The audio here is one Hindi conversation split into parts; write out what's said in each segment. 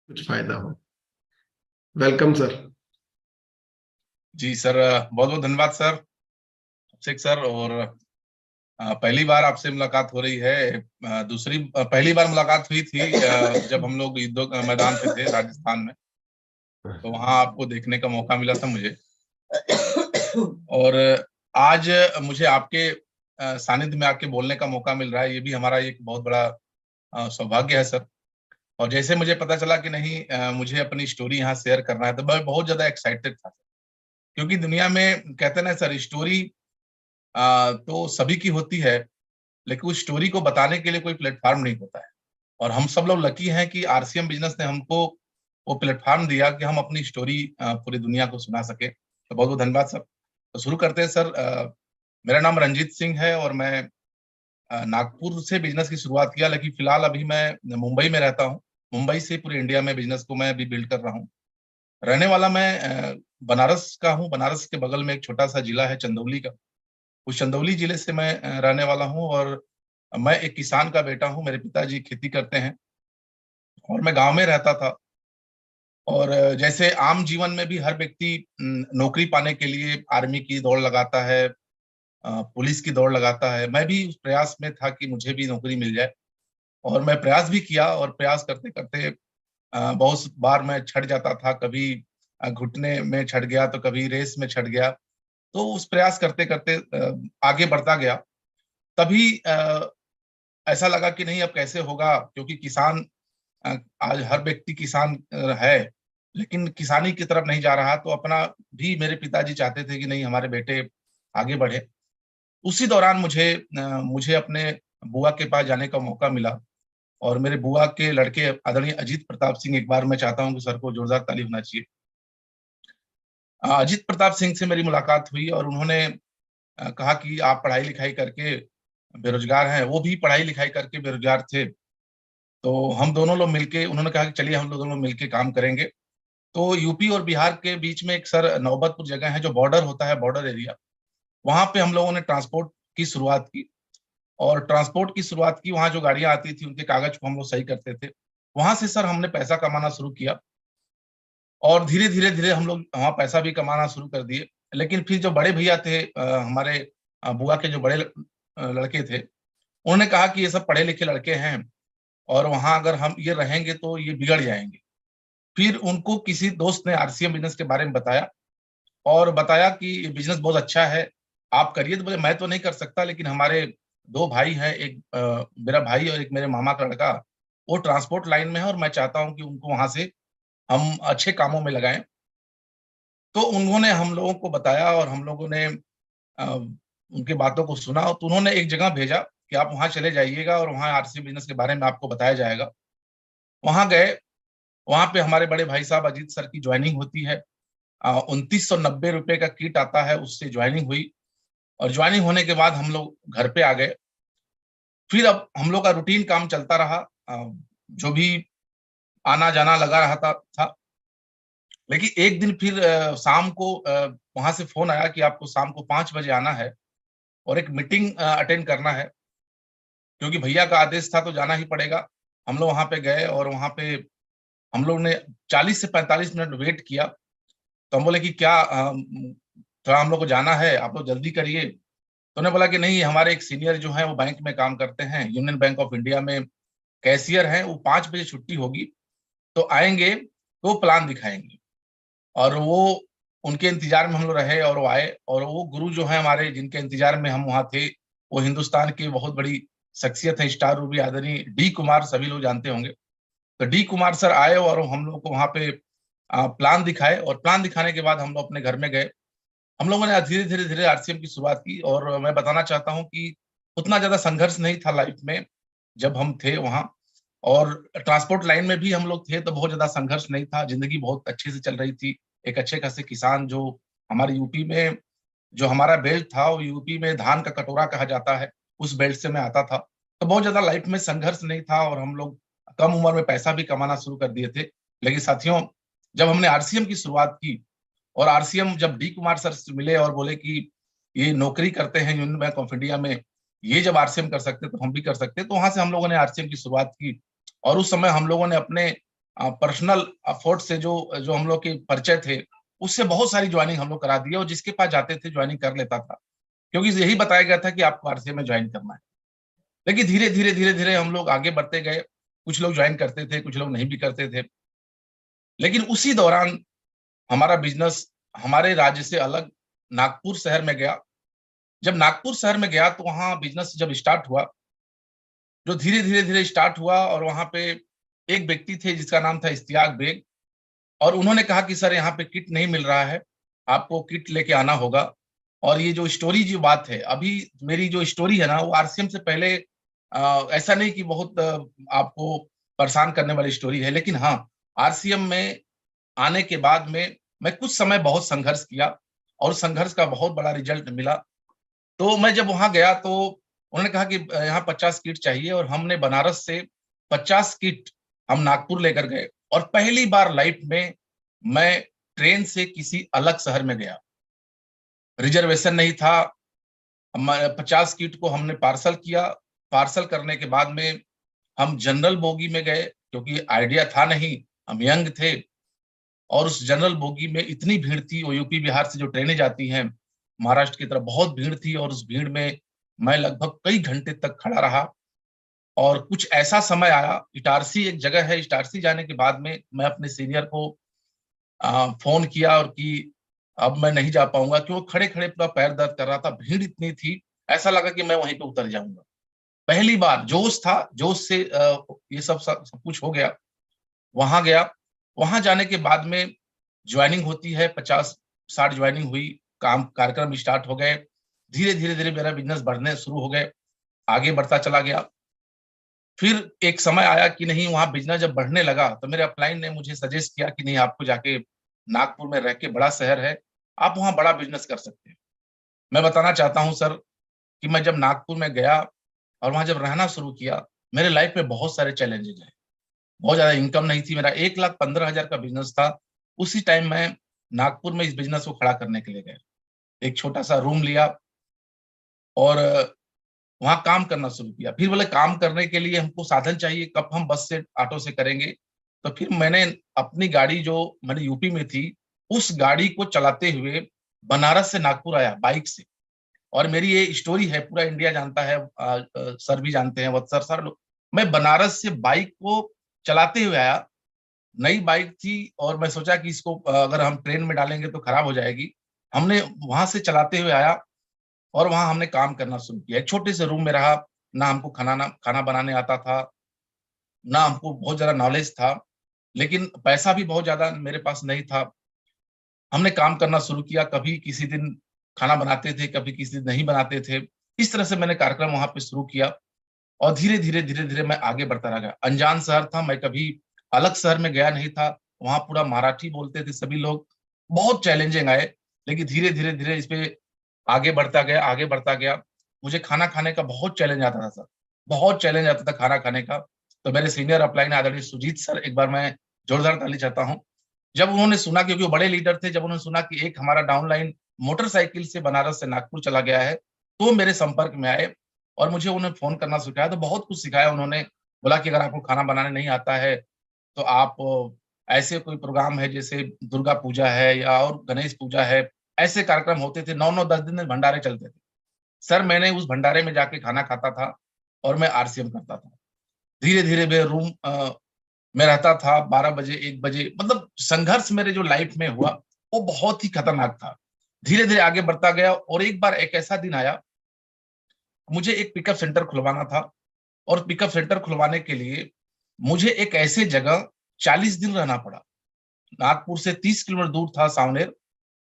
कुछ फायदा हो। Welcome sir. जी सर, बहुत बहुत धन्यवाद सर, अभिषेक सर। और पहली बार आपसे मुलाकात हो रही है। पहली बार मुलाकात हुई थी जब हम लोग युद्ध मैदान पे थे राजस्थान में, तो वहां आपको देखने का मौका मिला था मुझे। और आज मुझे आपके सानिध्य में आके बोलने का मौका मिल रहा है, ये भी हमारा एक बहुत बड़ा सौभाग्य है सर। और जैसे मुझे पता चला कि नहीं, मुझे अपनी स्टोरी यहाँ शेयर करना है, तो मैं बहुत ज्यादा एक्साइटेड था। क्योंकि दुनिया में कहते हैं ना सर, स्टोरी तो सभी की होती है, लेकिन उस स्टोरी को बताने के लिए कोई प्लेटफॉर्म नहीं होता है। और हम सब लोग लकी हैं कि आरसीएम बिजनेस ने हमको वो प्लेटफॉर्म दिया कि हम अपनी स्टोरी पूरी दुनिया को सुना सके। तो बहुत बहुत धन्यवाद सर। तो शुरू करते हैं सर। मेरा नाम रंजीत सिंह है और मैं नागपुर से बिजनेस की शुरुआत किया, लेकिन फिलहाल अभी मैं मुंबई में रहता हूँ। मुंबई से पूरे इंडिया में बिजनेस को मैं अभी बिल्ड कर रहा हूँ। रहने वाला मैं बनारस का हूँ। बनारस के बगल में एक छोटा सा जिला है चंदौली का। उस चंदौली जिले से मैं रहने वाला हूँ। और मैं एक किसान का बेटा हूँ। मेरे पिताजी खेती करते हैं और मैं गांव में रहता था। और जैसे आम जीवन में भी हर व्यक्ति नौकरी पाने के लिए आर्मी की दौड़ लगाता है, पुलिस की दौड़ लगाता है, मैं भी उस प्रयास में था कि मुझे भी नौकरी मिल जाए। और मैं प्रयास भी किया, और प्रयास करते करते बहुत बार मैं छट जाता था। कभी घुटने में छट गया, तो कभी रेस में छट गया। तो उस प्रयास करते करते आगे बढ़ता गया। तभी ऐसा लगा कि नहीं, अब कैसे होगा, क्योंकि किसान आज हर व्यक्ति किसान है, लेकिन किसानी की तरफ नहीं जा रहा। तो अपना भी मेरे पिताजी चाहते थे कि नहीं, हमारे बेटे आगे बढ़े। उसी दौरान मुझे अपने बुआ के पास जाने का मौका मिला। और मेरे बुआ के लड़के आदरणीय अजीत प्रताप सिंह, एक बार मैं चाहता हूं कि सर को जोरदार ताली होना चाहिए। अजीत प्रताप सिंह से मेरी मुलाकात हुई और उन्होंने कहा कि आप पढ़ाई लिखाई करके बेरोजगार हैं। वो भी पढ़ाई लिखाई करके बेरोजगार थे। तो हम दोनों लोग मिलके, उन्होंने कहा कि चलिए हम लोग दोनों मिलके काम करेंगे। तो यूपी और बिहार के बीच में एक सर नौबतपुर जगह है जो बॉर्डर होता है, बॉर्डर एरिया। वहां पे हम लोगों ने ट्रांसपोर्ट की शुरुआत की। और ट्रांसपोर्ट की शुरुआत की, वहां जो गाड़ियां आती थी उनके कागज को हम लोग सही करते थे। वहां से सर हमने पैसा कमाना शुरू किया। और धीरे धीरे धीरे हम लोग वहाँ पैसा भी कमाना शुरू कर दिए। लेकिन फिर जो बड़े भैया थे, हमारे बुआ के जो बड़े लड़के थे, उन्होंने कहा कि ये सब पढ़े लिखे लड़के हैं और वहां अगर हम ये रहेंगे तो ये बिगड़ जाएंगे। फिर उनको किसी दोस्त ने आरसीएम बिजनेस के बारे में बताया, और बताया कि ये बिजनेस बहुत अच्छा है, आप करिए। तो बोले मैं तो नहीं कर सकता, लेकिन हमारे दो भाई हैं, एक मेरा भाई और एक मेरे मामा का लड़का, वो ट्रांसपोर्ट लाइन में है, और मैं चाहता हूँ कि उनको वहां से हम अच्छे कामों में लगाएं। तो उन्होंने हम लोगों को बताया और हम लोगों ने उनकी बातों को सुना। तो उन्होंने एक जगह भेजा कि आप वहां चले जाइएगा और वहां आरसी बिजनेस के बारे में आपको बताया जाएगा। वहां गए। वहां पे हमारे बड़े भाई साहब अजीत सर की ज्वाइनिंग होती है। 2990 रुपए का किट आता है, उससे ज्वाइनिंग हुई। और ज्वाइनिंग होने के बाद हम लोग घर पे आ गए। फिर अब हम लोग का रूटीन काम चलता रहा। जो भी आना जाना लगा रहा था। लेकिन एक दिन फिर शाम को वहां से फोन आया कि आपको शाम को 5 बजे आना है और एक मीटिंग अटेंड करना है। क्योंकि भैया का आदेश था तो जाना ही पड़ेगा। हम लोग वहां पे गए और वहां पे हम लोग ने 40 से 45 मिनट वेट किया। तो हम बोले कि क्या थोड़ा हम लोग को जाना है, आप लोग जल्दी करिए। तो उन्होंने बोला कि नहीं, हमारे एक सीनियर जो है वो बैंक में काम करते हैं, यूनियन बैंक ऑफ इंडिया में कैशियर हैं, वो 5 बजे छुट्टी होगी तो आएंगे, तो प्लान दिखाएंगे। और वो उनके इंतजार में हम लोग रहे और वो आए। और वो गुरु जो है हमारे, जिनके इंतजार में हम वहां थे, वो हिंदुस्तान की बहुत बड़ी शख्सियत है, स्टार रूबी आदरणीय डी कुमार, सभी लोग जानते होंगे। तो डी कुमार सर आए और हम लोग को वहां पे प्लान दिखाए। और प्लान दिखाने के बाद हम लोग अपने घर में गए। हम लोगों ने धीरे धीरे धीरे आरसीएम की शुरुआत की। और मैं बताना चाहता हूँ कि उतना ज्यादा संघर्ष नहीं था लाइफ में जब हम थे वहां। और ट्रांसपोर्ट लाइन में भी हम लोग थे तो बहुत ज्यादा संघर्ष नहीं था, जिंदगी बहुत अच्छे से चल रही थी। एक अच्छे खासे किसान, जो हमारे यूपी में जो हमारा बेल्ट था, वो यूपी में धान का कटोरा कहा जाता है, उस बेल्ट से मैं आता था। तो बहुत ज्यादा लाइफ में संघर्ष नहीं था और हम लोग कम उम्र में पैसा भी कमाना शुरू कर दिए थे। लेकिन साथियों, जब हमने आरसीएम की शुरुआत की, और आरसीएम जब डी कुमार सर से मिले और बोले कि ये नौकरी करते हैं यूनियन बैंक ऑफ इंडिया में, ये जब आरसीएम कर सकते तो हम भी कर सकते, तो वहां से हम लोगों ने आरसीएम की शुरुआत की। और उस समय हम लोगों ने अपने पर्सनल अफोर्ट से जो जो हम लोग के परिचय थे, उससे बहुत सारी ज्वाइनिंग हम लोग करा दिए, और जिसके पास जाते थे ज्वाइनिंग कर लेता था, क्योंकि यही बताया गया था कि आपको आरसीएम में ज्वाइन करना है। लेकिन धीरे-धीरे हम लोग आगे बढ़ते गए। कुछ लोग ज्वाइन करते थे, कुछ लोग नहीं भी करते थे। लेकिन उसी दौरान हमारा बिज़नेस हमारे राज्य से अलग नागपुर शहर में गया। जब नागपुर शहर में गया तो वहाँ बिज़नेस जब स्टार्ट हुआ, जो धीरे-धीरे स्टार्ट हुआ, और वहाँ पे एक व्यक्ति थे जिसका नाम था इश्तियाक बेग, और उन्होंने कहा कि सर यहाँ पे किट नहीं मिल रहा है, आपको किट लेके आना होगा। और ये जो स्टोरी जो बात है, अभी मेरी जो स्टोरी है ना, वो आरसीएम से पहले ऐसा नहीं कि बहुत आपको परेशान करने वाली स्टोरी है, लेकिन हाँ, आरसीएम में आने के बाद में मैं कुछ समय बहुत संघर्ष किया, और संघर्ष का बहुत बड़ा रिजल्ट मिला। तो मैं जब वहाँ गया तो उन्होंने कहा कि यहाँ 50 किट चाहिए, और हमने बनारस से 50 किट हम नागपुर लेकर गए, और पहली बार लाइफ में मैं ट्रेन से किसी अलग शहर में गया। रिजर्वेशन नहीं था। 50 किट को हमने पार्सल किया। पार्सल करने के बाद में हम जनरल बोगी में गए, क्योंकि आइडिया था नहीं, हम यंग थे। और उस जनरल बोगी में इतनी भीड़ थी, वो यूपी बिहार से जो ट्रेनें जाती हैं महाराष्ट्र की तरफ, बहुत भीड़ थी, और उस भीड़ में मैं लगभग कई घंटे तक खड़ा रहा। और कुछ ऐसा समय आया, इटारसी एक जगह है, इटारसी जाने के बाद में मैं अपने सीनियर को फ़ोन किया, और कि अब मैं नहीं जा पाऊँगा, क्योंकि खड़े-खड़े पूरा पैर दर्द कर रहा था, भीड़ इतनी थी, ऐसा लगा कि मैं वहीं पे उतर जाऊँगा। पहली बार जोश था, जोश से ये सब कुछ हो गया। वहाँ गया, वहाँ जाने के बाद में जॉइनिंग होती है, 50-60 जॉइनिंग हुई, काम कार्यक्रम स्टार्ट हो गए। धीरे-धीरे मेरा बिज़नेस बढ़ने शुरू हो गए, आगे बढ़ता चला गया। फिर एक समय आया कि नहीं, वहाँ बिज़नेस जब बढ़ने लगा, तो मेरे अपलाइन ने मुझे सजेस्ट किया कि नहीं, आपको जाके नागपुर में रह के, बड़ा शहर है, आप वहाँ बड़ा बिज़नेस कर सकते हैं। मैं बताना चाहता हूँ सर कि मैं जब नागपुर में गया और वहाँ जब रहना शुरू किया, मेरे लाइफ में बहुत सारे चैलेंजेज़ आए। बहुत ज़्यादा इनकम नहीं थी, मेरा 1,15,000 का बिज़नेस था। उसी टाइम मैं नागपुर में इस बिज़नेस को खड़ा करने के लिए गया। एक छोटा-सा रूम लिया, और वहाँ काम करना शुरू किया। फिर बोले काम करने के लिए हमको साधन चाहिए, कब हम बस से, ऑटो से करेंगे। तो फिर मैंने अपनी गाड़ी जो मैंने यूपी में थी, उस गाड़ी को चलाते हुए बनारस से नागपुर आया बाइक से। और मेरी ये स्टोरी है, पूरा इंडिया जानता है, सर भी जानते हैं, वत्सर सर लोग। मैं बनारस से बाइक को चलाते हुए आया। नई बाइक थी, और मैं सोचा कि इसको अगर हम ट्रेन में डालेंगे तो खराब हो जाएगी। हमने वहाँ से चलाते हुए आया, और वहाँ हमने काम करना शुरू किया। एक छोटे से रूम में रहा, ना हमको खाना बनाने आता था, ना हमको बहुत ज़्यादा नॉलेज था, लेकिन पैसा भी बहुत ज़्यादा मेरे पास नहीं था। हमने काम करना शुरू किया, कभी किसी दिन खाना बनाते थे, कभी किसी दिन नहीं बनाते थे। इस तरह से मैंने कार्यक्रम वहाँ पे शुरू किया, और धीरे-धीरे मैं आगे बढ़ता रह गया। अनजान शहर था, मैं कभी अलग शहर में गया नहीं था, वहाँ पूरा मराठी बोलते थे सभी लोग। बहुत चैलेंजिंग आए, लेकिन धीरे-धीरे इस पे आगे बढ़ता गया। मुझे खाना खाने का बहुत चैलेंज आता था सर, बहुत चैलेंज आता था खाना खाने का। तो मेरे सीनियर अपलाइन आदरणीय सुजीत सर, एक बार मैं जोरदार ताली चाहता हूँ। जब उन्होंने सुना, क्योंकि वो बड़े लीडर थे, जब उन्होंने सुना कि एक हमारा डाउनलाइन मोटरसाइकिल से बनारस से नागपुर चला गया है, तो मेरे संपर्क में आए, और मुझे उन्हें फ़ोन करना सिखाया, तो बहुत कुछ सिखाया उन्होंने। बोला कि अगर आपको खाना बनाने नहीं आता है, तो आप ऐसे कोई प्रोग्राम है, जैसे दुर्गा पूजा है या और गणेश पूजा है, ऐसे कार्यक्रम होते थे, 9-9 10 दिन भंडारे चलते थे। सर मैंने उस भंडारे में जाके खाना खाता था, और मैं आरसीएम करता था। धीरे-धीरे मैं रूम में रहता था, 12 बजे, 1 बजे, मतलब संघर्ष मेरे जो लाइफ में हुआ, वो बहुत ही खतरनाक था। धीरे-धीरे आगे बढ़ता गया, और एक बार एक ऐसा दिन आया, मुझे एक पिकअप सेंटर खुलवाना था, और पिकअप सेंटर खुलवाने के लिए मुझे एक ऐसे जगह 40 दिन रहना पड़ा। नागपुर से 30 किलोमीटर दूर था सावनेर,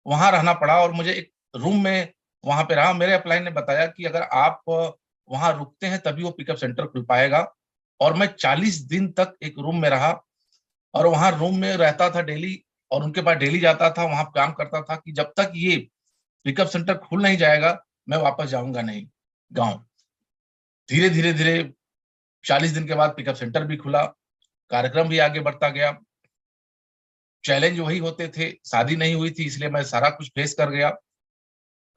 वहाँ रहना पड़ा, और मुझे एक रूम में वहाँ पे रहा। मेरे अपलाइन ने बताया कि अगर आप वहाँ रुकते हैं तभी वो पिकअप सेंटर खुल पाएगा, और मैं 40 दिन तक एक रूम में रहा, और वहाँ रूम में रहता था डेली, और उनके पास डेली जाता था, वहाँ काम करता था कि जब तक ये पिकअप सेंटर खुल नहीं जाएगा, मैं वापस जाऊँगा नहीं गाँव। धीरे-धीरे 40 दिन के बाद पिकअप सेंटर भी खुला, कार्यक्रम भी आगे बढ़ता गया। चैलेंज वही होते थे, शादी नहीं हुई थी, इसलिए मैं सारा कुछ फेस कर गया।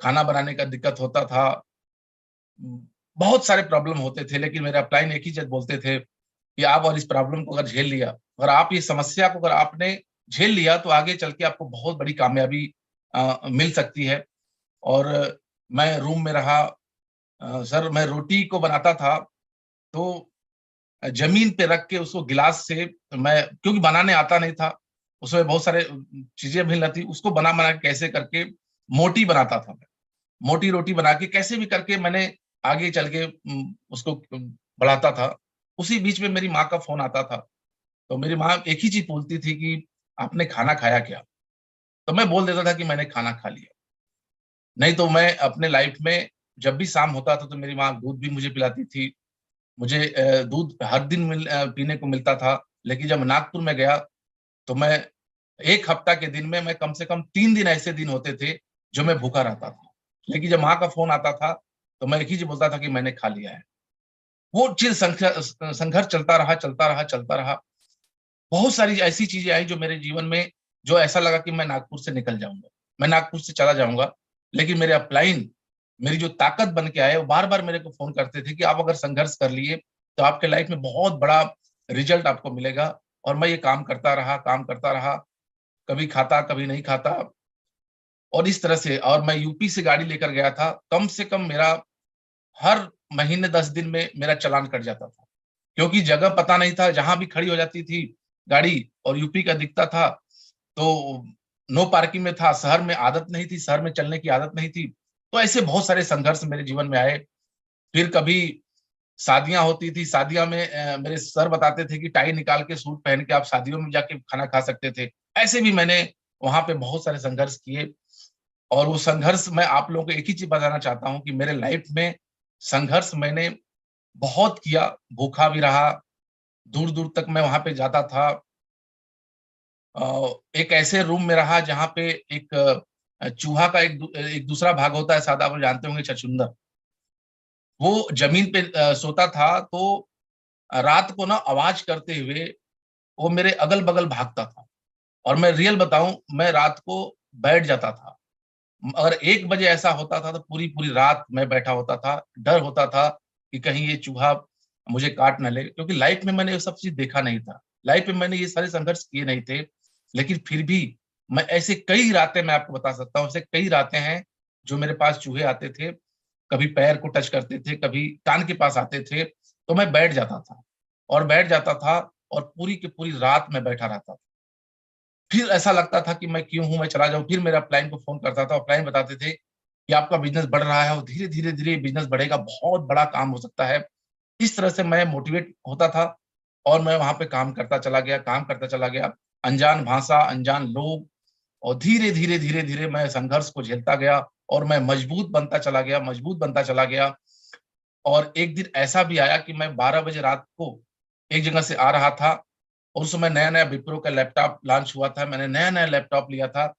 खाना बनाने का दिक्कत होता था, बहुत सारे प्रॉब्लम होते थे, लेकिन मेरे अपलाइन एक ही चीज़ बोलते थे कि आप और इस प्रॉब्लम को अगर झेल लिया, अगर आप इस समस्या को अगर आपने झेल लिया तो आगे चल के आपको बहुत बड़ी कामयाबी मिल सकती है। और मैं रूम में रहा, सर मैं रोटी को बनाता था तो ज़मीन पे रख के उसको गिलास से मैं, क्योंकि बनाने आता नहीं था, उसमें बहुत सारे चीज़ें भी लगती, उसको बना-बना के कैसे करके मोटी बनाता था मैं। मोटी रोटी बना के कैसे भी करके मैंने आगे चल के उसको बढ़ाता था। उसी बीच में मेरी माँ का फ़ोन आता था, तो मेरी माँ एक ही चीज़ पूछती थी कि आपने खाना खाया क्या? तो मैं बोल देता था कि मैंने खाना खा लिया। नहीं तो मैं अपने लाइफ़ में जब भी शाम होता था तो मेरी माँ दूध भी मुझे पिलाती थी। मुझे दूध हर दिन पीने को मिलता था, लेकिन जब नागपुर में गया तो मैं 1 हफ्ता के दिन में मैं कम से कम 3 दिन ऐसे दिन होते थे, जो मैं भूखा रहता था। लेकिन जब माँ का फ़ोन आता था, तो मैं एक ही चीज़ बोलता था कि मैंने खा लिया है। वो चीज़ संघर्ष चलता रहा, चलता रहा, चलता रहा। बहुत सारी ऐसी चीज़ें आई जो मेरे जीवन में, जो ऐसा लगा कि मैं नागपुर से निकल जाऊँगा, मैं नागपुर से चला जाऊँगा। लेकिन मेरे अपलाइन, मेरी जो ताकत बन के आए, वो बार-बार मेरे को फ़ोन करते थे कि आप अगर संघर्ष कर लिए, तो आपके लाइफ़ में बहुत बड़ा रिज़ल्ट आपको मिलेगा। और मैं ये काम करता रहा, काम करता रहा, कभी खाता, कभी नहीं खाता, और इस तरह से। और मैं यूपी से गाड़ी लेकर गया था, कम से कम मेरा हर महीने 10 दिन में मेरा चालान कट जाता था। क्योंकि जगह पता नहीं था, जहाँ भी खड़ी हो जाती थी गाड़ी और यूपी का दिखता था, तो नो पार्किंग में था, शहर में आदत नहीं थी, शहर में चलने की आदत नहीं थी। तो ऐसे बहुत सारे संघर्ष मेरे जीवन में आए। फिर कभी शादियाँ होती थी, शादियाँ में मेरे सर बताते थे कि टाई निकाल के सूट पहन के आप शादियों में जाके खाना खा सकते थे। ऐसे भी मैंने वहाँ पे बहुत सारे संघर्ष किए। और वो संघर्ष मैं आप लोगों को एक ही चीज़ बताना चाहता हूँ कि मेरे लाइफ़ में संघर्ष मैंने बहुत किया, भूखा भी रहा, दूर-दूर तक मैं वहाँ पे जाता था। एक ऐसे रूम में रहा जहाँ पे एक चूहा का एक दूसरा भाग होता है, शायद आप जानते होंगे, छछूंदर। वो ज़मीन पे सोता था, तो रात को ना आवाज़ करते हुए वो मेरे अगल-बगल भागता था। और मैं रियल बताऊँ, मैं रात को बैठ जाता था। अगर 1 बजे ऐसा होता था तो पूरी-पूरी रात मैं बैठा होता था। डर होता था कि कहीं ये चूहा मुझे काट ना ले, क्योंकि लाइफ़ में मैंने ये सब चीज़ देखा नहीं था। लाइफ़ में मैंने ये सारे संघर्ष किए नहीं थे। लेकिन फिर भी मैं ऐसे कई रातें, मैं आपको बता सकता हूँ, ऐसे कई रातें हैं जो मेरे पास चूहे आते थे। कभी पैर को टच करते थे, कभी कान के पास आते थे, तो मैं बैठ जाता था। और बैठ जाता था और पूरी की पूरी रात मैं बैठा रहता था। फिर ऐसा लगता था कि मैं क्यों हूँ, मैं चला जाऊँ। फिर मेरे अपलाइन को फ़ोन करता था, अपलाइन बताते थे कि आपका बिज़नेस बढ़ रहा है और धीरे-धीरे, धीरे बिज़नेस बढ़ेगा, बहुत बड़ा काम हो सकता है। इस तरह से मैं मोटिवेट होता था और मैं वहाँ पे काम करता चला गया, काम करता चला गया। अनजान भाषा, अनजान लोग, और धीरे-धीरे, धीरे-धीरे मैं संघर्ष को झेलता गया और मैं मजबूत बनता चला गया, मजबूत बनता चला गया। और एक दिन ऐसा भी आया कि मैं 12 बजे रात को एक जगह से आ रहा था। और उस समय नया-नया विप्रो का लैपटॉप लॉन्च हुआ था। मैंने नया-नया लैपटॉप लिया था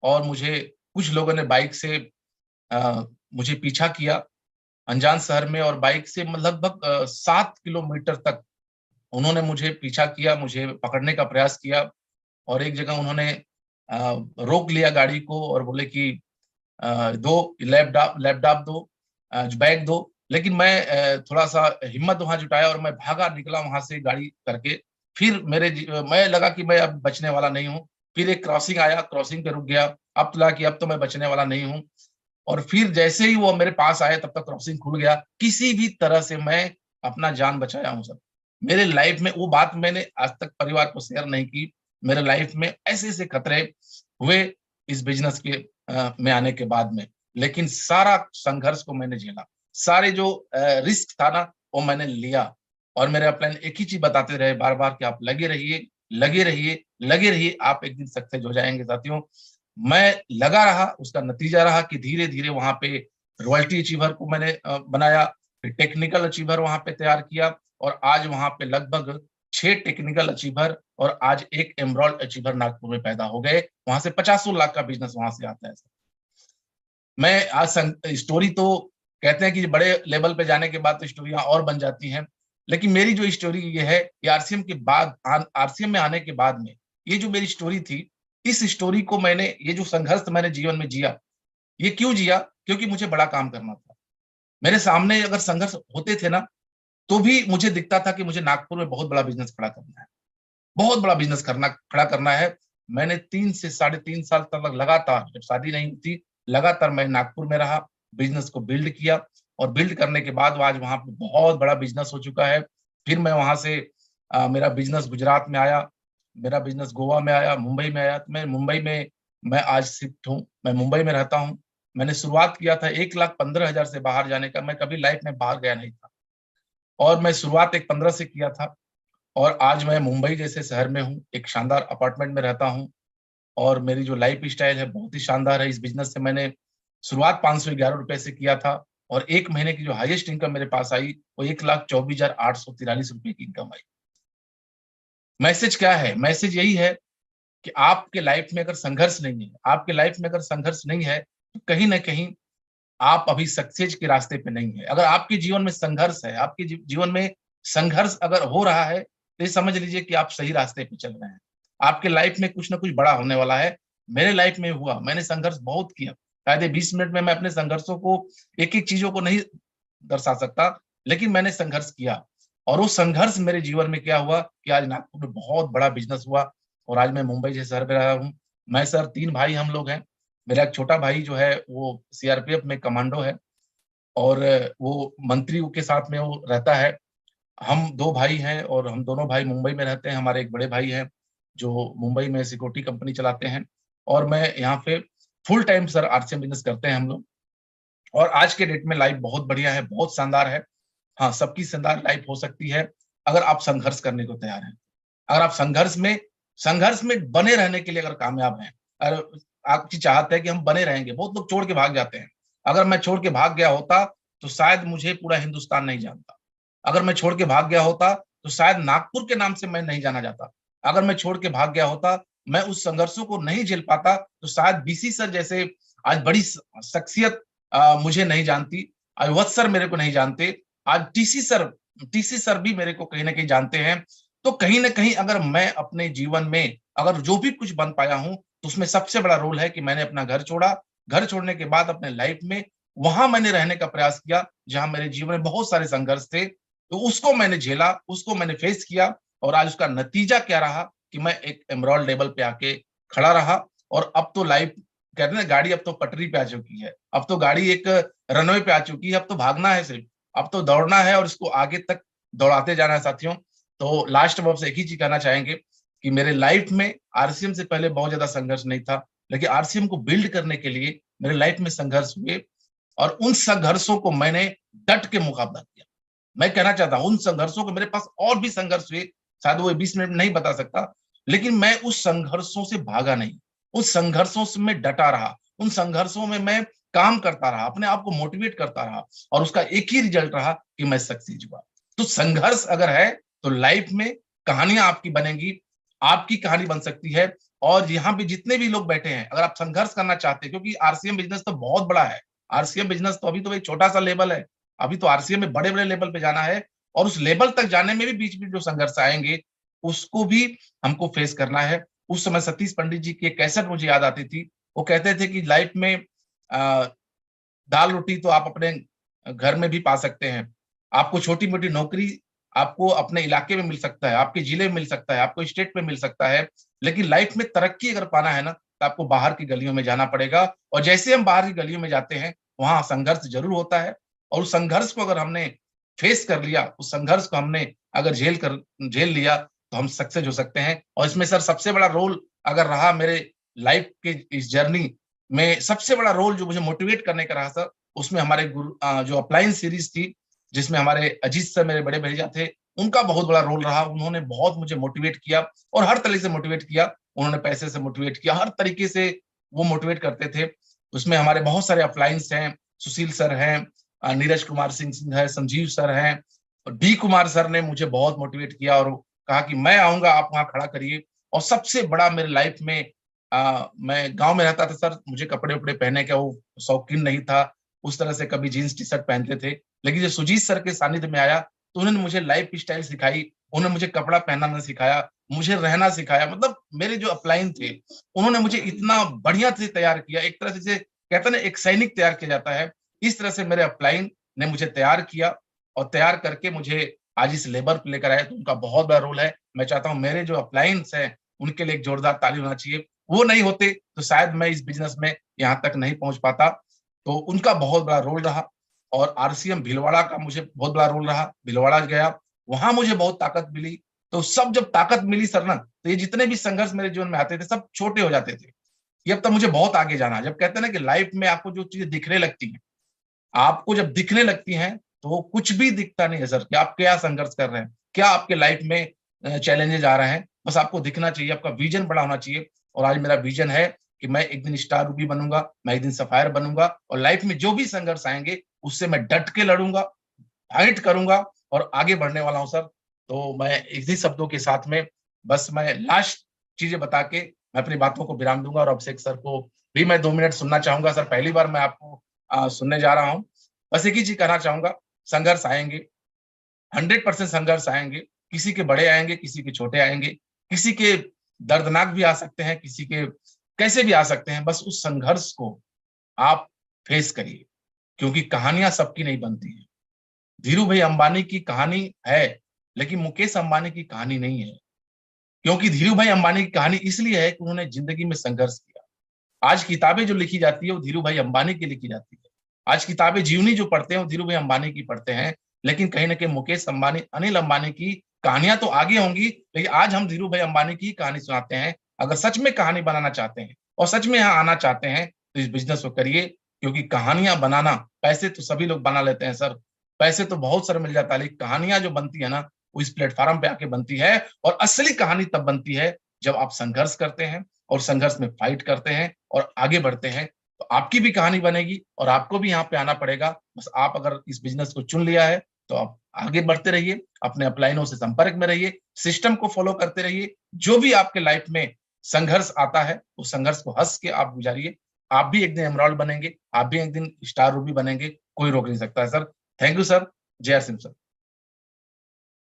और मुझे कुछ लोगों ने बाइक से मुझे पीछा किया अनजान शहर में, और बाइक से लगभग 7 किलोमीटर तक उन्होंने मुझे पीछा किया, मुझे पकड़ने का प्रयास किया। और एक जगह उन्होंने रोक लिया गाड़ी को और बोले कि दो लैपटॉप दो, बैग दो। लेकिन मैं थोड़ा-सा हिम्मत वहाँ जुटाया और मैं भागा निकला वहाँ से गाड़ी करके। फिर मैं लगा कि मैं अब बचने वाला नहीं हूँ। फिर एक क्रॉसिंग आया, क्रॉसिंग पे रुक गया। अब तो लगा कि अब तो मैं बचने वाला नहीं हूँ। और फिर जैसे ही वो मेरे पास आए तब तक क्रॉसिंग खुल गया। किसी भी तरह से मैं अपना जान बचाया हूँ सर। मेरे लाइफ में वो बात मैंने आज तक परिवार को शेयर नहीं की। मेरे लाइफ में ऐसे-ऐसे खतरे हुए इस बिज़नेस में आने के बाद में। लेकिन सारा संघर्ष को मैंने झेला। सारे जो रिस्क था ना, वो मैंने लिया। और मेरे अपलाइन एक ही चीज़ बताते रहे बार-बार कि आप लगे रहिए, लगे रहिए, लगे रहिए, आप एक दिन सक्सेस हो जाएँगे साथियों। मैं लगा रहा, उसका नतीजा रहा कि धीरे-धीरे वहाँ पे रॉयल्टी अचीवर को मैंने बनाया, फिर टेक्निकल अचीवर वहाँ पे तैयार किया। और आज वहाँ पे लगभग 6 टेक्निकल अचीवर और आज 1 एमराल्ड अचीवर नागपुर में पैदा हो गए। वहाँ से पचासों लाख का बिज़नेस वहाँ से आता है सर। मैं आज स्टोरी तो कहते हैं कि बड़े लेवल पे जाने के बाद तो स्टोरियाँ और बन जाती हैं। लेकिन मेरी जो स्टोरी ये है कि आरसीएम के बाद आरसीएम में आने के बाद में ये जो मेरी स्टोरी थी, इस स्टोरी को मैंने, ये जो संघर्ष मैंने जीवन में जिया, ये क्यों जिया? क्योंकि मुझे बड़ा काम करना था। मेरे सामने अगर संघर्ष होते थे ना, तो भी मुझे दिखता था कि मुझे नागपुर में बहुत बड़ा बिजनेस खड़ा करना है, बहुत बड़ा बिजनेस खड़ा करना है। मैंने 3 से 3.5 साल तक लगातार, जब शादी नहीं हुई, लगातार मैं नागपुर में रहा, बिजनेस को बिल्ड किया, और बिल्ड करने के बाद आज वहां पे बहुत बड़ा बिजनेस हो चुका है। फिर मैं वहां से मेरा बिजनेस गुजरात में आया, मेरा बिजनेस गोवा में आया, मुंबई में आया। तो मैं मुंबई में मैं आज शिफ्ट हूँ, मैं मुंबई में रहता हूँ। मैंने शुरुआत किया था 1,15,000 से बाहर जाने का, मैं कभी लाइफ में बाहर गया नहीं था, और मैं शुरुआत एक 15 से किया था। और आज मैं मुंबई जैसे शहर में हूँ, एक शानदार अपार्टमेंट में रहता हूँ, और मेरी जो लाइफ स्टाइल है बहुत ही शानदार है। इस बिजनेस से मैंने शुरुआत 511 रुपए से किया था, और एक महीने की जो हाईएस्ट इनकम मेरे पास आई वो 1,24,843 रुपए की इनकम आई। मैसेज क्या है? मैसेज यही है कि आपके लाइफ में अगर संघर्ष नहीं है, आपके लाइफ में अगर संघर्ष नहीं है, तो कहीं ना कहीं आप अभी सक्सेस के रास्ते पे नहीं है। अगर आपके जीवन में संघर्ष है, आपके जीवन में संघर्ष अगर हो रहा है, तो ये समझ लीजिए कि आप सही रास्ते पे चल रहे हैं। आपके लाइफ में कुछ ना कुछ बड़ा होने वाला है। मेरे लाइफ में हुआ, मैंने संघर्ष बहुत किया। शायद ये 20 मिनट में मैं अपने संघर्षों को, एक एक चीजों को नहीं दर्शा सकता, लेकिन मैंने संघर्ष किया। और वो संघर्ष मेरे जीवन में क्या हुआ कि आज नागपुर में बहुत बड़ा बिजनेस हुआ, और आज मैं मुंबई जैसे शहर में रहा हूँ। मैं सर 3 भाई हम लोग हैं। मेरा एक छोटा भाई जो है वो सीआरपीएफ में कमांडो है, और वो मंत्रियों के साथ में वो रहता है। हम 2 भाई हैं, और हम दोनों भाई मुंबई में रहते हैं। हमारे एक बड़े भाई हैं जो मुंबई में सिक्योरिटी कंपनी चलाते हैं, और मैं यहाँ पे full time sir RCM business करते हैं हम लोग। और आज के डेट में लाइफ बहुत बढ़िया है, बहुत शानदार है। हाँ, सबकी शानदार लाइफ हो सकती है अगर आप संघर्ष करने को तैयार हैं। अगर आप संघर्ष में बने रहने के लिए अगर कामयाब हैं, और आपकी चाहत है कि हम बने रहेंगे। बहुत लोग छोड़ के भाग जाते हैं। अगर मैं छोड़ के भाग गया होता तो शायद मुझे पूरा हिंदुस्तान नहीं जानता। अगर मैं छोड़ के भाग गया होता तो शायद नागपुर के नाम से मैं नहीं जाना जाता। अगर मैं छोड़ के भाग गया होता, मैं उस संघर्षों को नहीं झेल पाता, तो शायद बीसी सर जैसे आज बड़ी शख्सियत मुझे नहीं जानती। आज वत्स सर मेरे को नहीं जानते। आज टीसी सर भी मेरे को कहीं ना कहीं जानते हैं। तो कहीं ना कहीं अगर मैं अपने जीवन में अगर जो भी कुछ बन पाया हूं, तो उसमें सबसे बड़ा रोल है कि मैंने अपना घर छोड़ा। घर छोड़ने के बाद अपने लाइफ में वहां मैंने रहने का प्रयास किया जहां मेरे जीवन में बहुत सारे संघर्ष थे, तो उसको मैंने झेला, उसको मैंने फेस किया। और आज उसका नतीजा क्या रहा कि मैं एक एमरॉल्ड लेवल पे आके खड़ा रहा। और अब तो लाइफ, कहते हैं ना, गाड़ी अब तो पटरी पे आ चुकी है, अब तो गाड़ी एक रनवे पे आ चुकी है। अब तो भागना है सिर्फ, अब तो दौड़ना है, और इसको आगे तक दौड़ाते जाना है साथियों। तो लास्ट में आपसे एक ही चीज कहना चाहेंगे कि मेरे लाइफ में आरसीएम से पहले बहुत ज्यादा संघर्ष नहीं था, लेकिन आरसीएम को बिल्ड करने के लिए मेरे लाइफ में संघर्ष हुए, और उन संघर्षों को मैंने डट के मुकाबला किया। मैं कहना चाहता हूं, उन संघर्षों को, मेरे पास और भी संघर्ष हुए, शायद वो 20 मिनट में नहीं बता सकता, लेकिन मैं उस संघर्षों से भागा नहीं, उस संघर्षों से मैं डटा रहा, उन संघर्षों में मैं काम करता रहा, अपने आप को मोटिवेट करता रहा, और उसका एक ही रिजल्ट रहा कि मैं सक्सेस हुआ। तो संघर्ष अगर है तो लाइफ में कहानियां आपकी बनेंगी, आपकी कहानी बन सकती है। और यहाँ पे जितने भी लोग बैठे हैं, अगर आप संघर्ष करना चाहते हैं, क्योंकि आरसीएम बिजनेस तो बहुत बड़ा है। आरसीएम बिजनेस तो अभी तो एक छोटा सा लेवल है, अभी तो आरसीएम में बड़े बड़े लेवल पे जाना है, और उस लेवल तक जाने में भी बीच में जो संघर्ष आएंगे उसको भी हमको फेस करना है। उस समय सतीश पंडित जी की एक कैसेट मुझे याद आती थी। वो कहते थे कि लाइफ में दाल रोटी तो आप अपने घर में भी पा सकते हैं, आपको छोटी मोटी नौकरी आपको अपने इलाके में मिल सकता है, आपके जिले में मिल सकता है, आपको स्टेट में मिल सकता है, लेकिन लाइफ में तरक्की अगर पाना है ना, तो आपको बाहर की गलियों में जाना पड़ेगा। और जैसे हम बाहर की गलियों में जाते हैं, वहां संघर्ष जरूर होता है, और उस संघर्ष को अगर हमने फेस कर लिया, उस संघर्ष को हमने अगर झेल लिया, तो हम सक्सेस हो सकते हैं। और इसमें सर सबसे बड़ा रोल अगर रहा मेरे लाइफ के इस जर्नी में, सबसे बड़ा रोल जो मुझे मोटिवेट करने का रहा सर, उसमें हमारे जो अप्लायंस सीरीज थी, जिसमें हमारे अजीत सर मेरे बड़े भैया थे, उनका बहुत बड़ा रोल रहा। उन्होंने बहुत मुझे मोटिवेट किया, और हर तरीके से मोटिवेट किया। उन्होंने पैसे से मोटिवेट किया, हर तरीके से वो मोटिवेट करते थे। उसमें हमारे बहुत सारे अप्लायंस हैं, सुशील सर हैं, नीरज कुमार सिंह है, संजीव सर हैं, और डी कुमार सर ने मुझे बहुत मोटिवेट किया, और कहा कि मैं आऊंगा, आप वहां खड़ा करिए। और सबसे बड़ा मेरे लाइफ में, मैं गांव में रहता था सर, मुझे कपड़े उपड़े पहनने का वो शौकीन नहीं था, उस तरह से कभी जीन्स टी शर्ट पहनते थे। लेकिन जब सुजीत सर के सानिध्य में आया, तो उन्होंने मुझे लाइफ स्टाइल सिखाई, उन्होंने मुझे कपड़ा पहनना सिखाया, मुझे रहना सिखाया। मतलब मेरे जो अपलाइन थे, उन्होंने मुझे इतना बढ़िया से तैयार किया, एक तरह से कहते हैं ना, एक सैनिक तैयार किया जाता है, इस तरह से मेरे अपलाइन ने मुझे तैयार किया, और तैयार करके मुझे आज इस लेबर पे लेकर आए, तो उनका बहुत बड़ा रोल है। मैं चाहता हूँ मेरे जो अपलाइंस हैं उनके लिए एक जोरदार ताली होना चाहिए। वो नहीं होते तो शायद मैं इस बिजनेस में यहाँ तक नहीं पहुंच पाता। तो उनका बहुत बड़ा रोल रहा। और आरसीएम भीलवाड़ा का मुझे बहुत बड़ा रोल रहा। भीलवाड़ा गया, वहां मुझे बहुत ताकत मिली। तो सब जब ताकत मिली सर ना, तो ये जितने भी संघर्ष मेरे जीवन में आते थे सब छोटे हो जाते थे। ये अब तक मुझे बहुत आगे जाना है। जब कहते हैं ना कि लाइफ में आपको जो चीजें दिखने लगती हैं, आपको जब दिखने लगती हैं, तो कुछ भी दिखता नहीं है सर कि आप क्या संघर्ष कर रहे हैं, क्या आपके लाइफ में चैलेंजेस आ रहे हैं। बस आपको दिखना चाहिए, आपका विजन बड़ा होना चाहिए। और आज मेरा विजन है कि मैं एक दिन स्टार रूबी बनूंगा, मैं एक दिन सफायर बनूंगा, और लाइफ में जो भी संघर्ष आएंगे उससे मैं डट के लड़ूंगा, फाइट करूंगा और आगे बढ़ने वाला हूं सर। तो मैं इसी शब्दों के साथ में बस मैं लास्ट चीजें बता के मैं अपनी बातों को विराम दूंगा। और अभिषेक सर को भी मैं 2 मिनट सुनना चाहूंगा। सर, पहली बार मैं आपको सुनने जा रहा हूँ। बस एक ही चीज कहना चाहूंगा, संघर्ष आएंगे, 100% संघर्ष आएंगे। किसी के बड़े आएंगे, किसी के छोटे आएंगे, किसी के दर्दनाक भी आ सकते हैं, किसी के कैसे भी आ सकते हैं। बस उस संघर्ष को आप फेस करिए, क्योंकि कहानियां सबकी नहीं बनती हैं। धीरू भाई अंबानी की कहानी है, लेकिन मुकेश अंबानी की कहानी नहीं है। क्योंकि धीरू भाई अंबानी की कहानी इसलिए है कि उन्होंने जिंदगी में संघर्ष किया। आज किताबें जो लिखी जाती है वो धीरू भाई अंबानी की लिखी जाती है। आज किताबें जीवनी जो पढ़ते हैं वो धीरू भाई अंबानी की पढ़ते हैं। लेकिन कहीं ना कहीं मुकेश अंबानी, अनिल अंबानी की कहानियां तो आगे होंगी, लेकिन आज हम धीरू भाई अंबानी की कहानी सुनाते हैं। अगर सच में कहानी बनाना चाहते हैं और सच में यहाँ आना चाहते हैं, तो इस बिजनेस को करिए। क्योंकि कहानियां बनाना, पैसे तो सभी लोग बना लेते हैं सर, पैसे तो बहुत सारे मिल जाता है, लेकिन कहानियां जो बनती है ना, वो इस प्लेटफॉर्म पे आके बनती है। और असली कहानी तब बनती है जब आप संघर्ष करते हैं और संघर्ष में फाइट करते हैं और आगे बढ़ते हैं। तो आपकी भी कहानी बनेगी और आपको भी यहाँ पे आना पड़ेगा। बस आप अगर इस बिजनेस को चुन लिया है तो आप आगे बढ़ते रहिए, अपने अपलाइनों से संपर्क में रहिए, सिस्टम को फॉलो करते रहिए। जो भी आपके लाइफ में संघर्ष आता है, उस संघर्ष को हंस के आप गुजारिए। आप भी एक दिन एमराल्ड बनेंगे, आप भी एक दिन स्टार रूबी बनेंगे, कोई रोक नहीं सकता है सर। Thank you sir. जय सिंह सर।